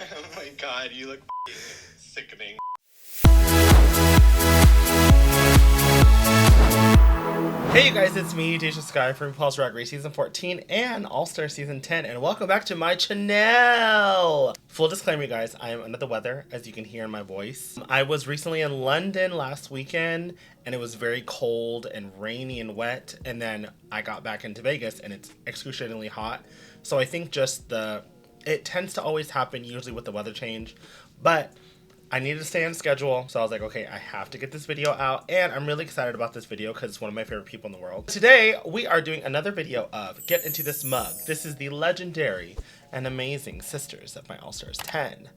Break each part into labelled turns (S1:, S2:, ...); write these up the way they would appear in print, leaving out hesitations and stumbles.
S1: Oh my god, you look sickening. Hey you guys, it's me, DeJa Skye from RuPaul's Drag Race Season 14 and Allstars Season 10, and welcome back to my channel! Full disclaimer, you guys, I am under the weather, as you can hear in my voice. I was recently in London last weekend, and it was very cold and rainy and wet, and then I got back into Vegas, and it's excruciatingly hot. So I think just it tends to always happen usually with the weather change, but I needed to stay on schedule, so I was like, okay, I have to get this video out, and I'm really excited about this video because it's one of my favorite people in the world. Today, we are doing another video of Get Into This Mug. This is the legendary and amazing sisters of my Allstars 10,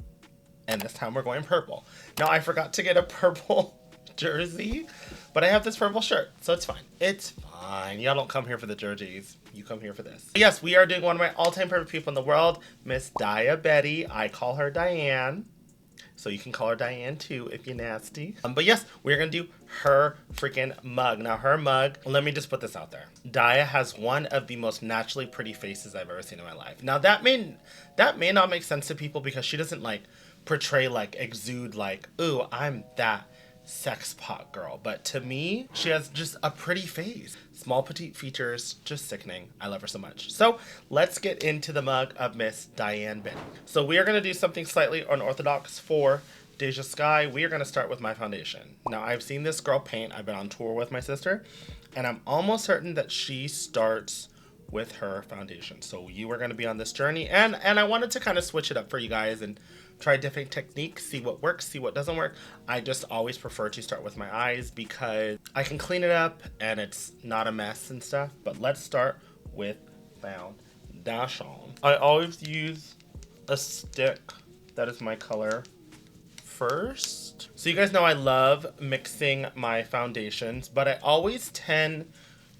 S1: and this time we're going purple. Now, I forgot to get a purple jersey, but I have this purple shirt, so it's fine. It's fine. Y'all don't come here for the jerseys. You come here for this. Yes, we are doing one of my all-time favorite people in the world, Miss Daya Betty. I call her Diane. So you can call her Diane too if you're nasty. But yes, we're gonna do her freaking mug. Now her mug, let me just put this out there. Daya has one of the most naturally pretty faces I've ever seen in my life. Now that may not make sense to people because she doesn't like portray, like exude like, ooh, I'm that sex pot girl. But to me, she has just a pretty face. Small petite features, just sickening. I love her so much. So let's get into the mug of Miss Diane Betty. So we are going to do something slightly unorthodox for DeJa Skye. We are going to start with my foundation. Now I've seen this girl paint. I've been on tour with my sister, and I'm almost certain that she starts with her foundation. So you are going to be on this journey, and I wanted to kind of switch it up for you guys and try different techniques, see what works, see what doesn't work. I just always prefer to start with my eyes because I can clean it up and it's not a mess and stuff. But let's start with foundation. I always use a stick that is my color first. So you guys know I love mixing my foundations, but I always tend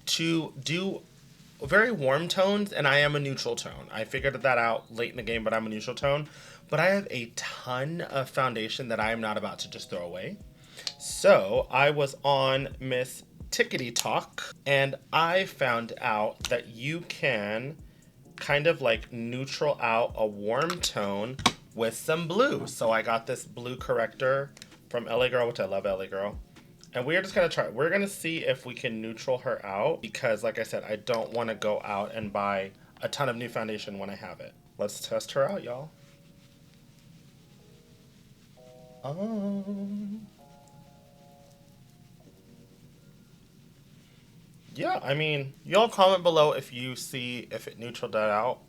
S1: to do very warm tones, and I am a neutral tone. I figured that out late in the game, but I'm a neutral tone. But I have a ton of foundation that I am not about to just throw away. So I was on Miss Tickety Talk, and I found out that you can kind of like neutral out a warm tone with some blue. So I got this blue corrector from LA Girl, which I love LA Girl. And we're just going to try. We're going to see if we can neutral her out because, like I said, I don't want to go out and buy a ton of new foundation when I have it. Let's test her out, y'all. Yeah, I mean, y'all comment below if you see if it neutraled that out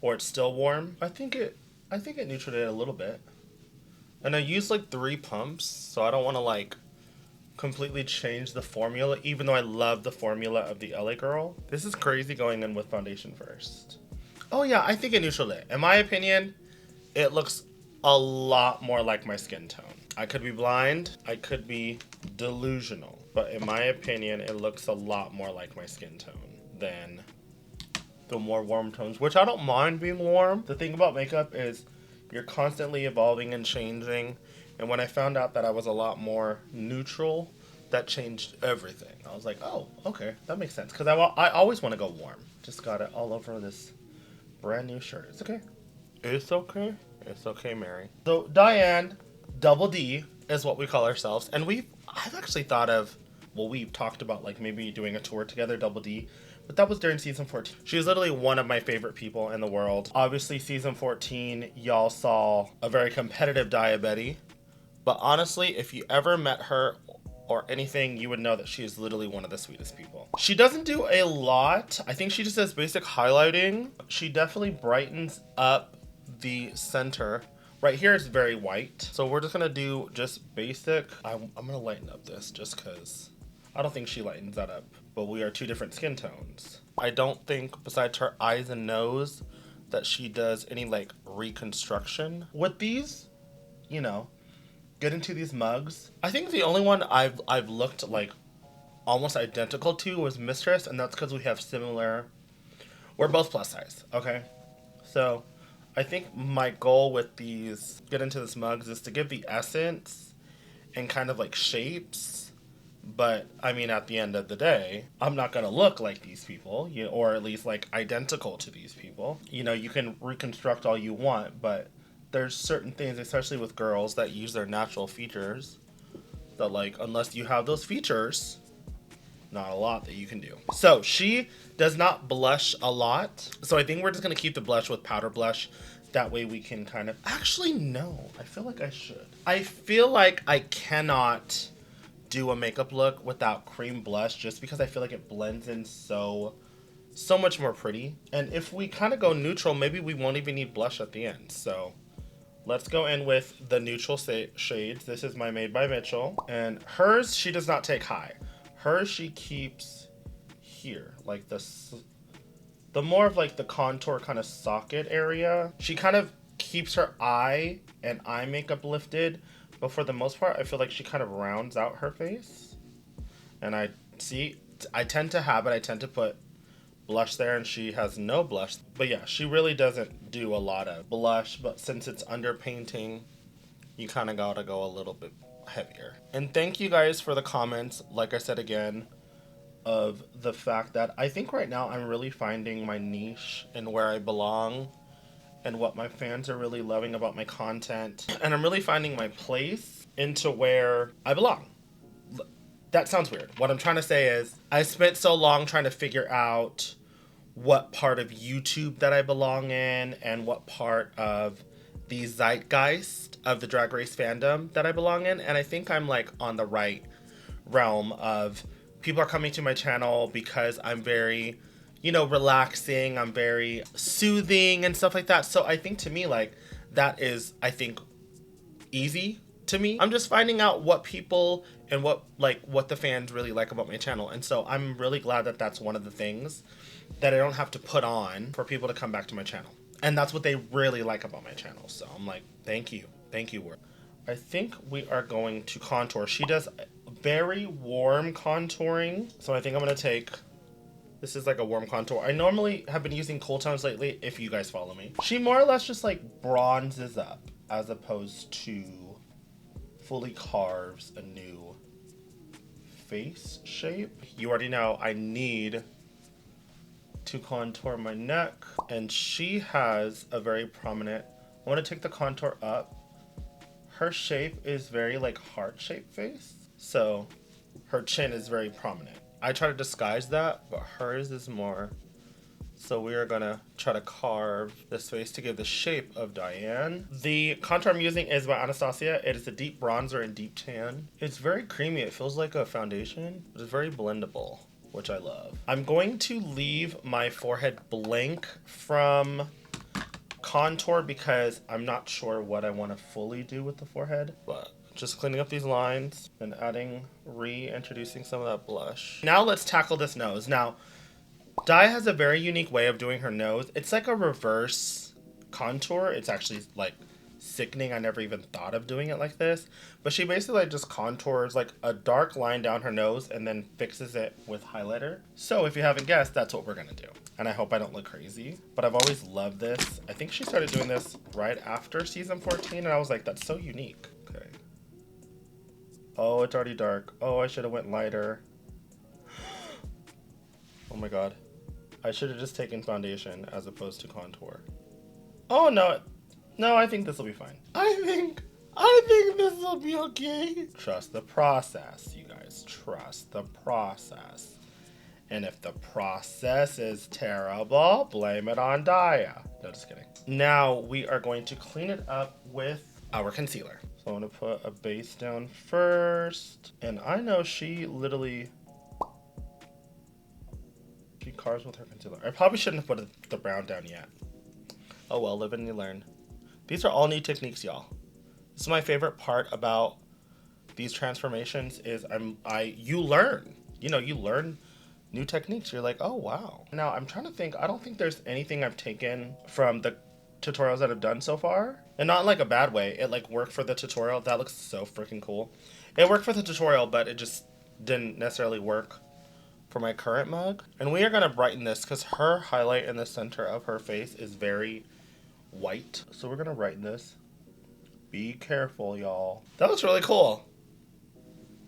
S1: or it's still warm. I think it neutraled it a little bit. And I used like 3 pumps, so I don't want to like completely change the formula, even though I love the formula of the LA Girl. This is crazy going in with foundation first. Oh yeah, I think it neutraled it. In my opinion, it looks a lot more like my skin tone. I could be blind, I could be delusional, but in my opinion, it looks a lot more like my skin tone than the more warm tones, which I don't mind being warm. The thing about makeup is you're constantly evolving and changing, and when I found out that I was a lot more neutral, that changed everything. I was like, oh, okay, that makes sense, because I always want to go warm. Just got it all over this brand new shirt. It's okay. It's okay. It's okay, Mary. So Diane, Double D is what we call ourselves. And I've actually thought of, well, we've talked about like maybe doing a tour together, Double D. But that was during season 14. She's literally one of my favorite people in the world. Obviously, season 14, y'all saw a very competitive Daya Betty. But honestly, if you ever met her or anything, you would know that she is literally one of the sweetest people. She doesn't do a lot. I think she just does basic highlighting. She definitely brightens up the center. Right here is very white. So we're just gonna do just basic. I'm gonna lighten up this just because I don't think she lightens that up. But we are 2 different skin tones. I don't think besides her eyes and nose that she does any like reconstruction with these, you know. Get into these mugs. I think the only one I've looked like almost identical to was Mistress, and that's because we have similar. We're both plus size, okay? So I think my goal with these Get Into This mugs is to give the essence and kind of like shapes. But I mean, at the end of the day, I'm not gonna look like these people, or at least like identical to these people. You know, you can reconstruct all you want, but there's certain things, especially with girls that use their natural features, that like, unless you have those features, not a lot that you can do. So she does not blush a lot. So I think we're just gonna keep the blush with powder blush. That way we can kind of, actually no, I feel like I should. I feel like I cannot do a makeup look without cream blush just because I feel like it blends in so much more pretty. And if we kind of go neutral, maybe we won't even need blush at the end. So let's go in with the neutral shades. This is my Made by Mitchell. And hers, she does not take high. Hers, she keeps here, like the more of like the contour kind of socket area. She kind of keeps her eye and eye makeup lifted, but for the most part, I feel like she kind of rounds out her face. And I tend to put blush there, and she has no blush. But yeah, she really doesn't do a lot of blush, but since it's underpainting, you kind of gotta go a little bit heavier. And thank you guys for the comments, like I said again, of the fact that I think right now I'm really finding my niche and where I belong and what my fans are really loving about my content. And I'm really finding my place into where I belong. That sounds weird. What I'm trying to say is I spent so long trying to figure out what part of YouTube that I belong in and what part of the zeitgeist of the Drag Race fandom that I belong in. And I think I'm like on the right realm of people are coming to my channel because I'm very, you know, relaxing. I'm very soothing and stuff like that. So I think to me, like, that is, I think, easy to me. I'm just finding out what people and what the fans really like about my channel. And so I'm really glad that that's one of the things that I don't have to put on for people to come back to my channel. And that's what they really like about my channel. So I'm like, thank you. Thank you, word. I think we are going to contour. She does very warm contouring. So I think I'm going to take, this is like a warm contour. I normally have been using cool tones lately, if you guys follow me. She more or less just like bronzes up as opposed to fully carves a new face shape. You already know I need to contour my neck, and she has a very prominent, I want to take the contour up. Her shape is very like heart-shaped face, so her chin is very prominent. I try to disguise that, but hers is more. So we are gonna try to carve this face to give the shape of Diane. The contour I'm using is by Anastasia. It is a deep bronzer and deep tan. It's very creamy. It feels like a foundation, but it's very blendable, which I love. I'm going to leave my forehead blank from contour because I'm not sure what I want to fully do with the forehead, but just cleaning up these lines and reintroducing some of that blush. Now let's tackle this nose. Now, Daya has a very unique way of doing her nose. It's like a reverse contour. It's actually like sickening. I never even thought of doing it like this. But she basically like just contours like a dark line down her nose and then fixes it with highlighter. So if you haven't guessed, that's what we're gonna do. And I hope I don't look crazy, but I've always loved this. I think she started doing this right after season 14 and I was like, that's so unique. Okay. Oh, it's already dark. Oh, I should have went lighter. Oh my God. I should have just taken foundation as opposed to contour. Oh no. No, I think this will be fine. I think this will be okay. Trust the process, you guys. Trust the process. And if the process is terrible, blame it on Daya. No, just kidding. Now we are going to clean it up with our concealer. So I'm gonna put a base down first. And I know she carves with her concealer. I probably shouldn't have put the brown down yet. Oh well, live and you learn. These are all new techniques, y'all. This is my favorite part about these transformations is you learn. You know, you learn new techniques. You're like, oh wow. Now I'm trying to think, I don't think there's anything I've taken from the tutorials that I've done so far. And not in like a bad way. It like worked for the tutorial. That looks so freaking cool. It worked for the tutorial, but it just didn't necessarily work for my current mug. And we are gonna brighten this because her highlight in the center of her face is very white. So we're gonna brighten this. Be careful, y'all. That looks really cool.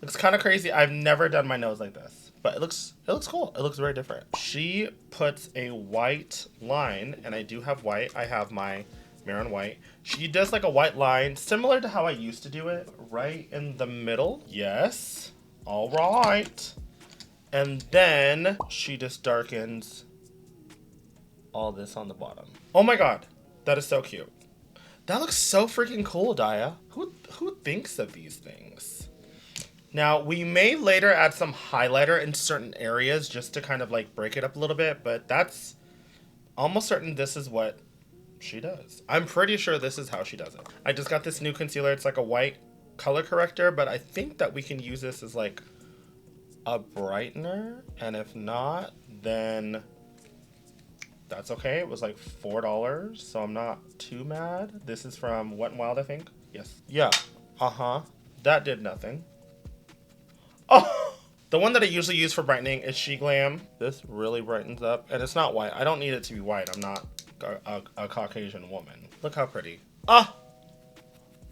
S1: Looks kind of crazy. I've never done my nose like this, but it looks cool. It looks very different. She puts a white line, and I do have white. I have my mirror on white. She does like a white line, similar to how I used to do it, right in the middle. Yes. All right. And then she just darkens all this on the bottom. Oh my god, that is so cute. That looks so freaking cool, Daya. Who thinks of these things? Now, we may later add some highlighter in certain areas just to kind of like break it up a little bit, but that's almost certain this is what she does. I'm pretty sure this is how she does it. I just got this new concealer. It's like a white color corrector, but I think that we can use this as like a brightener, and if not, then that's okay. It was like $4, so I'm not too mad. This is from Wet n Wild, I think. Yes. Yeah. That did nothing. Oh! The one that I usually use for brightening is She Glam. This really brightens up, and it's not white. I don't need it to be white. I'm not a Caucasian woman. Look how pretty. Ah!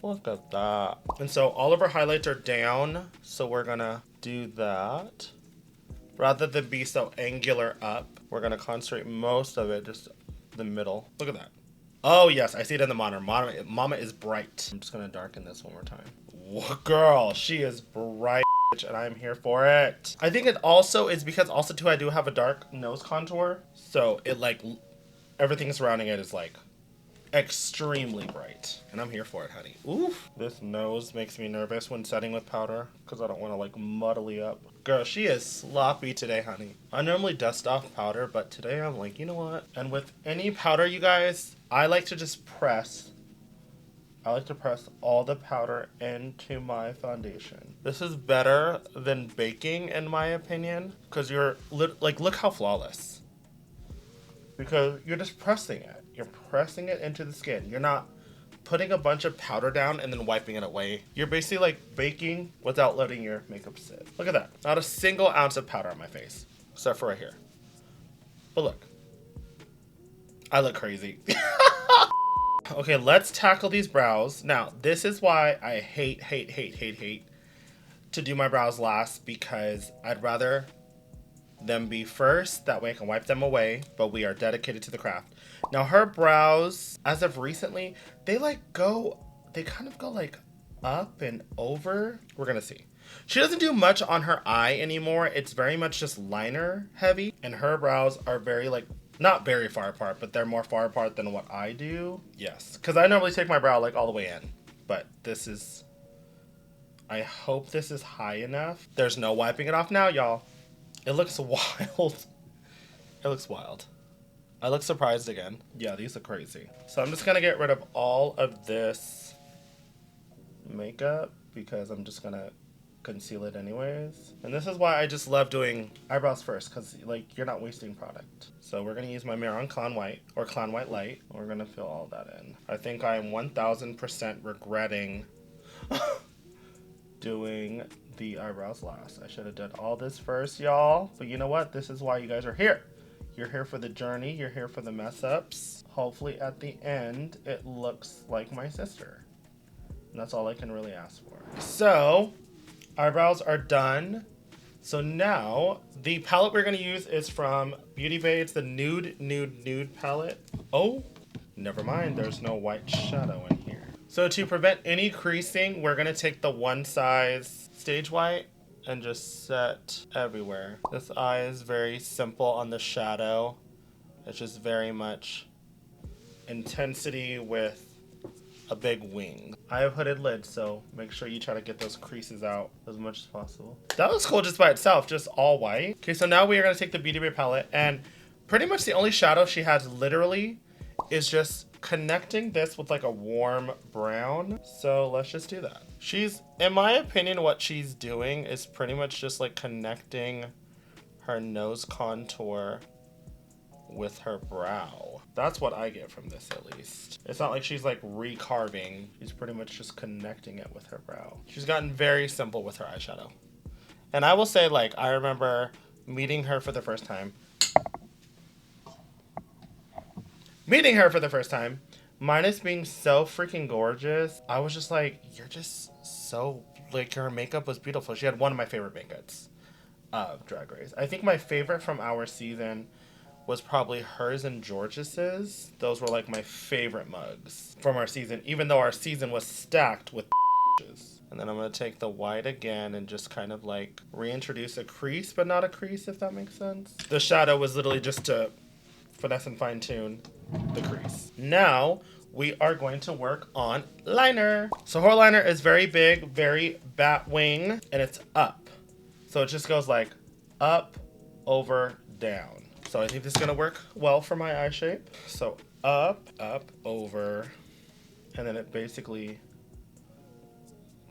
S1: Look at that. And so all of our highlights are down, so we're gonna do that. Rather than be so angular up, we're gonna concentrate most of it just the middle. Look at that. Oh yes, I see it in the monitor. Mama is bright. I'm just gonna darken this one more time. Whoa, girl, she is bright, and I'm here for it. I think it also is because also too I do have a dark nose contour, so it like everything surrounding it is like extremely bright, and I'm here for it, honey. Oof. This nose makes me nervous when setting with powder because I don't want to like muddly up. Girl, she is sloppy today, honey. I normally dust off powder, but today I'm like, you know what? And with any powder, you guys, I like to just press. I like to press all the powder into my foundation. This is better than baking, in my opinion, because you're like, look how flawless. Because you're just pressing it. You're pressing it into the skin. You're not putting a bunch of powder down and then wiping it away. You're basically like baking without letting your makeup sit. Look at that. Not a single ounce of powder on my face, except for right here. But look. I look crazy. Okay, let's tackle these brows. Now, this is why I hate to do my brows last, because I'd rather them be first. That way I can wipe them away, but we are dedicated to the craft. Now, her brows, as of recently, they kind of go like up and over. We're gonna see. She doesn't do much on her eye anymore. It's very much just liner heavy, and her brows are very like, not very far apart, but they're more far apart than what I do. Yes, because I normally take my brow like all the way in, but this is, I hope this is high enough. There's no wiping it off now, y'all. It looks wild. It looks wild. I look surprised again. Yeah, these look crazy. So I'm just gonna get rid of all of this makeup because I'm just gonna conceal it anyways. And this is why I just love doing eyebrows first, because like you're not wasting product. So we're gonna use my mirror on Clown White or Clown White Light. We're gonna fill all that in. I think I am 1000% regretting doing the eyebrows last. I should have done all this first, y'all. But you know what? This is why you guys are here. You're here for the journey. You're here for the mess ups. Hopefully at the end, it looks like my sister. And that's all I can really ask for. So, eyebrows are done. So now, the palette we're gonna use is from Beauty Bay. It's the Nude palette. Oh, never mind. There's no white shadow in here. So to prevent any creasing, we're gonna take the one size Stage White and just set everywhere. This eye is very simple on the shadow. It's just very much intensity with a big wing. I have hooded lids, so make sure you try to get those creases out as much as possible. That looks cool just by itself, just all white. Okay, so now we are gonna take the Beauty Bay palette, and pretty much the only shadow she has literally is just connecting this with like a warm brown. So let's just do that. She's, in my opinion, what she's doing is pretty much just like connecting her nose contour with her brow. That's what I get from this, at least. It's not like she's like recarving. She's pretty much just connecting it with her brow. She's gotten very simple with her eyeshadow. And I will say, like, I remember meeting her for the first time, minus being so freaking gorgeous, I was just like, you're just so, like, her makeup was beautiful. She had one of my favorite makeups of Drag Race. I think my favorite from our season was probably hers and George's. Those were like my favorite mugs from our season, even though our season was stacked with and then I'm going to take the white again and just kind of like reintroduce a crease, but not a crease, if that makes sense. The shadow was literally just to finesse and fine tune the crease. Now we are going to work on liner. So her liner is very big, very bat wing, and it's up. So it just goes like up, over, down. So I think this is going to work well for my eye shape. So up, over, and then it basically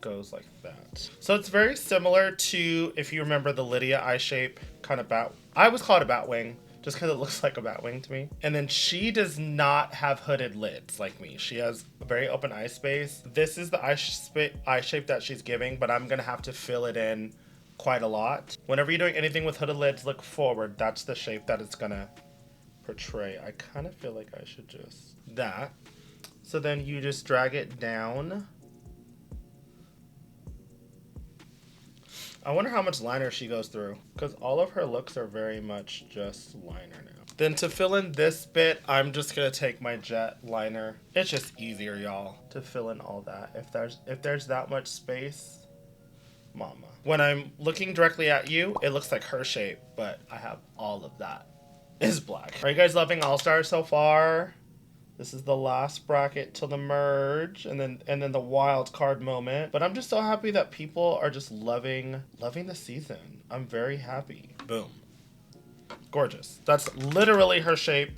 S1: goes like that. So it's very similar to, if you remember, the Lydia eye shape kind of bat. I always call it a bat wing just because it looks like a bat wing to me. And then she does not have hooded lids like me. She has a very open eye space. This is the eye shape that she's giving, but I'm gonna have to fill it in quite a lot. Whenever you're doing anything with hooded lids, look forward. That's the shape that it's gonna portray. I kind of feel like I should just that. So then you just drag it down. I wonder how much liner she goes through, because all of her looks are very much just liner now. Then to fill in this bit, I'm just gonna take my jet liner. It's just easier, y'all, to fill in all that. If there's that much space, mama. When I'm looking directly at you, it looks like her shape, but I have all of that is black. Are you guys loving All-Stars so far? This is the last bracket till the merge, and then the wild card moment. But I'm just so happy that people are just loving the season. I'm very happy. Boom. Gorgeous. That's literally her shape,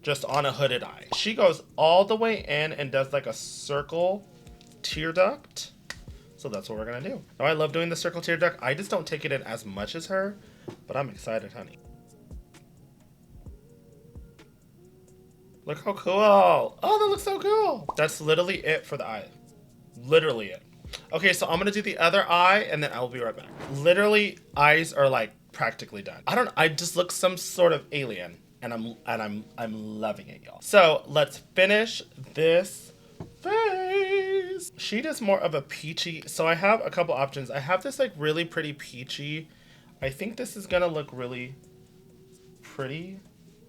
S1: just on a hooded eye. She goes all the way in and does like a circle tear duct. So that's what we're gonna do. Now I love doing the circle tear duct. I just don't take it in as much as her, but I'm excited, honey. Look how cool. Oh, that looks so cool. That's literally it for the eye. Literally it. Okay, so I'm gonna do the other eye and then I will be right back. Literally, eyes are like practically done. I just look some sort of alien and I'm loving it, y'all. So let's finish this face. She does more of a peachy. So I have a couple options. I have this like really pretty peachy. I think this is gonna look really pretty.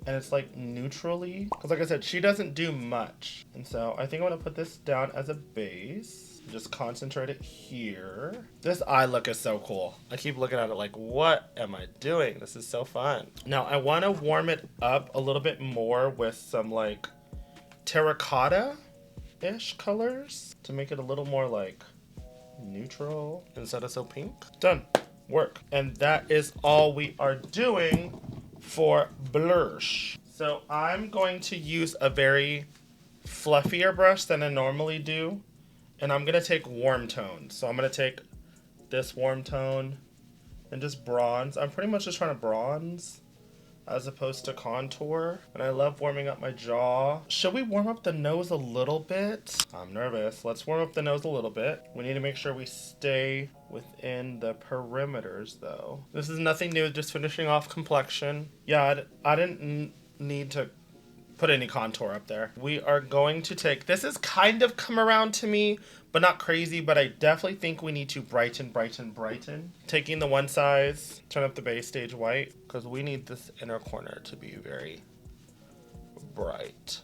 S1: And it's like neutrally, because like I said, she doesn't do much. And so I think I'm gonna put this down as a base. Just concentrate it here. This eye look is so cool. I keep looking at it like, what am I doing? This is so fun. Now I wanna warm it up a little bit more with some like terracotta-ish colors to make it a little more like neutral instead of so pink. Done, work. And that is all we are doing for blush. So I'm going to use a very fluffier brush than I normally do, and I'm gonna take warm tones. So I'm gonna take this warm tone and just bronze. I'm pretty much just trying to bronze as opposed to contour, and I love warming up my jaw. Should we warm up the nose a little bit? I'm nervous. Let's warm up the nose a little bit. We need to make sure we stay within the perimeters though. This is nothing new, just finishing off complexion. Yeah, I didn't need to put any contour up there. We are going to take, this has kind of come around to me, but not crazy, but I definitely think we need to brighten. Taking the one size, turn up the base stage white, because we need this inner corner to be very bright.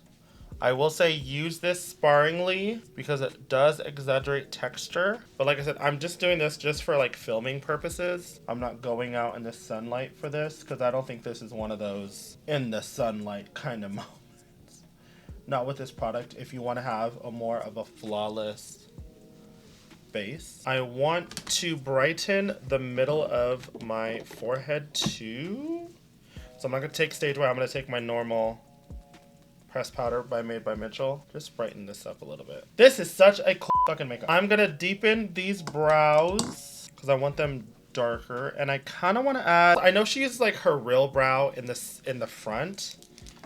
S1: I will say use this sparingly because it does exaggerate texture. But like I said, I'm just doing this just for like filming purposes. I'm not going out in the sunlight for this because I don't think this is one of those in the sunlight kind of moments. Not with this product. If you want to have a more of a flawless base. I want to brighten the middle of my forehead too. So I'm not going to take stage white. I'm going to take my normal pressed powder made by Mitchell. Just brighten this up a little bit. This is such a cool fucking makeup. I'm gonna deepen these brows because I want them darker, and I kind of want to add. I know she uses like her real brow in the front,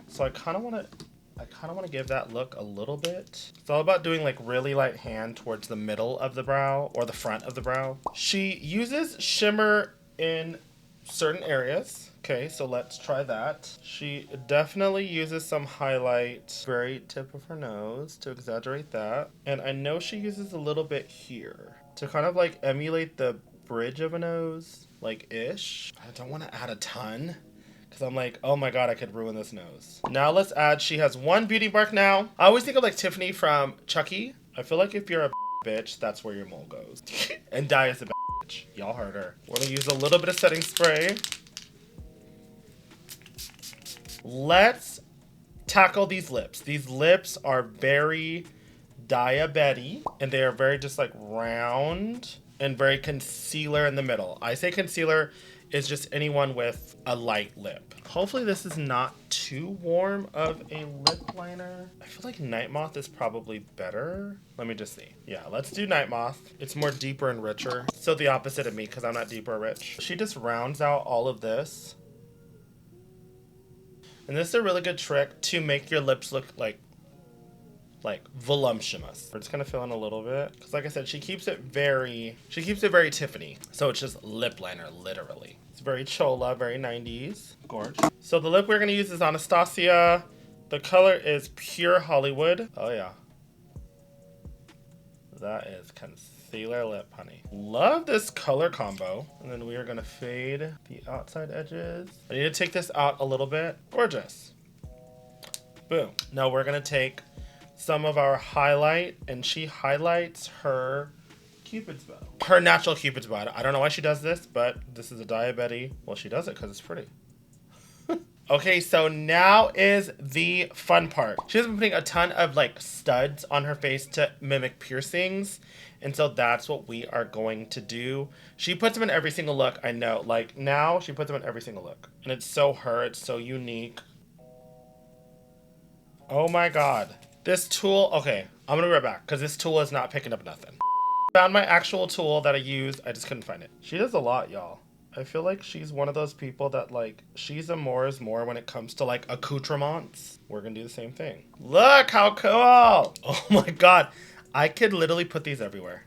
S1: so I kind of want to give that look a little bit. It's all about doing like really light hand towards the middle of the brow or the front of the brow. She uses shimmer in certain areas. Okay, so let's try that. She definitely uses some highlight, very tip of her nose to exaggerate that. And I know she uses a little bit here to kind of like emulate the bridge of a nose, like ish. I don't want to add a ton Because I'm like, oh my god, I could ruin this nose. Now let's add, she has one beauty mark now. I always think of like Tiffany from Chucky. I feel like if you're a bitch, that's where your mole goes. And Daya's a bitch. Y'all heard her. We're gonna use a little bit of setting spray. Let's tackle these lips. These lips are very Daya-Betty, and they are very just like round and very concealer in the middle. I say concealer is just anyone with a light lip. Hopefully this is not too warm of a lip liner. I feel like Night Moth is probably better. Let me just see. Yeah, let's do Night Moth. It's more deeper and richer. So the opposite of me, because I'm not deeper or rich. She just rounds out all of this. And this is a really good trick to make your lips look like voluptuous. We're just gonna fill in a little bit. Because like I said, she keeps it very Tiffany. So it's just lip liner, literally. It's very chola, very 90s. Gorge. So the lip we're gonna use is Anastasia. The color is Pure Hollywood. Oh yeah. That is concealer lip, honey. Love this color combo. And then we are gonna fade the outside edges. I need to take this out a little bit. Gorgeous. Boom. Now we're gonna take some of our highlight, and she highlights her Cupid's bow. Her natural Cupid's bow. I don't know why she does this, but this is a Daya-Betty. Well, she does it because it's pretty. Okay, so now is the fun part. She's been putting a ton of like studs on her face to mimic piercings. And so that's what we are going to do. She puts them in every single look. I know, like now she puts them in every single look. And it's so her, it's so unique. Oh my God. This tool, okay, I'm gonna be right back because this tool is not picking up nothing. Found my actual tool that I use. I just couldn't find it. She does a lot, y'all. I feel like she's one of those people that like, she's a more is more when it comes to like accoutrements. We're gonna do the same thing. Look how cool. Oh my God. I could literally put these everywhere.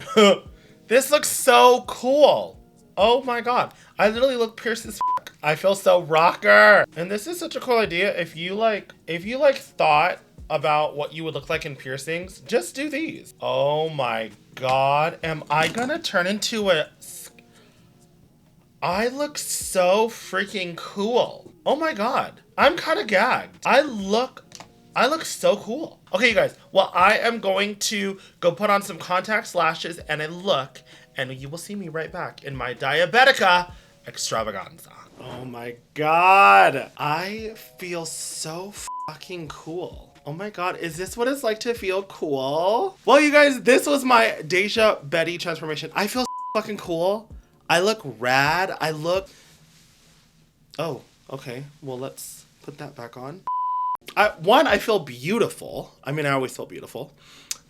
S1: This looks so cool. Oh my God. I literally look pierced as fuck. I feel so rocker. And this is such a cool idea. If you like thought about what you would look like in piercings, just do these. Oh my God. Am I gonna turn into a... I look so freaking cool. Oh my God. I'm kind of gagged. I look so cool. Okay, you guys. Well, I am going to go put on some contacts, lashes, and a look, and you will see me right back in my Diabetica extravaganza. Oh my God. I feel so fucking cool. Oh my God, is this what it's like to feel cool? Well, you guys, this was my DeJa-Betty transformation. I feel so fucking cool. I look rad. Oh, okay. Well, let's put that back on. One, I feel beautiful. I mean, I always feel beautiful.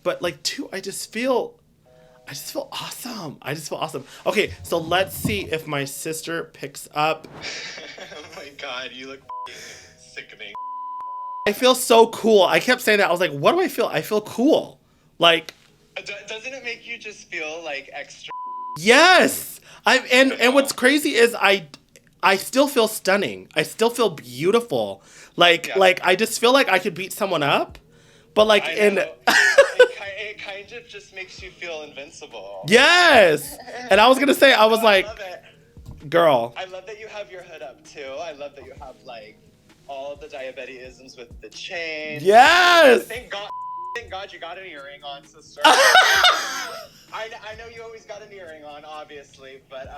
S1: But like two, I just feel awesome. I just feel awesome. Okay, so let's see if my sister picks up.
S2: Oh my God, you look sickening.
S1: I feel so cool. I kept saying that. I was like, what do I feel? I feel cool. Like,
S2: doesn't it make you just feel like extra?
S1: Yes. And what's crazy is I still feel stunning. I still feel beautiful. Like I just feel like I could beat someone up, but like
S2: it kind of just makes you feel invincible.
S1: Yes. And I was gonna say, I was like,
S2: I love it.
S1: Girl.
S2: I love that you have your hood up too. I love that you have like all the Diabetes-isms with the chain.
S1: Yes.
S2: Thank God you got an earring on, sister. I know you always got an earring on, obviously, but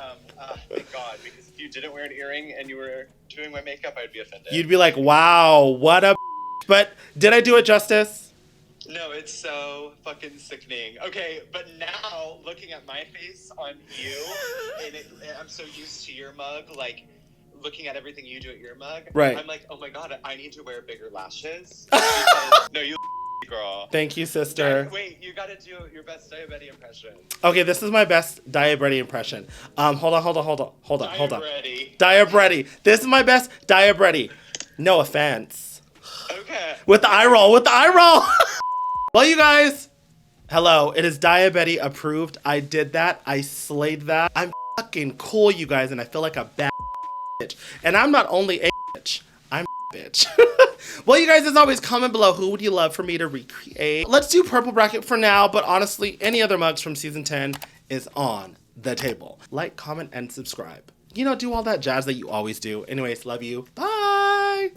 S2: thank God, because if you didn't wear an earring and you were doing my makeup, I'd be offended.
S1: You'd be like, wow, what a... But did I do it justice?
S2: No, it's so fucking sickening. Okay, but now, looking at my face on you, and I'm so used to your mug, like, looking at everything you do at your mug,
S1: right.
S2: I'm like, oh my God, I need to wear bigger lashes. Because, no, you girl.
S1: Thank you, sister.
S2: Wait, you gotta do your best Daya-Betty impression.
S1: Okay, this is my best Daya-Betty impression. Hold on.
S2: Daya-Betty.
S1: Daya-Betty. This is my best Daya-Betty. No offense.
S2: Okay.
S1: With the eye roll. Well, you guys, hello. It is Daya-Betty approved. I did that. I slayed that. I'm fucking cool, you guys, and I feel like a bad bitch. And I'm not only a bitch. I'm a bitch. Well, you guys, as always, comment below who would you love for me to recreate. Let's do purple bracket for now, but honestly, any other mugs from season 10 is on the table. Like, comment, and subscribe. do all that jazz that you always do. Anyways, love you. Bye!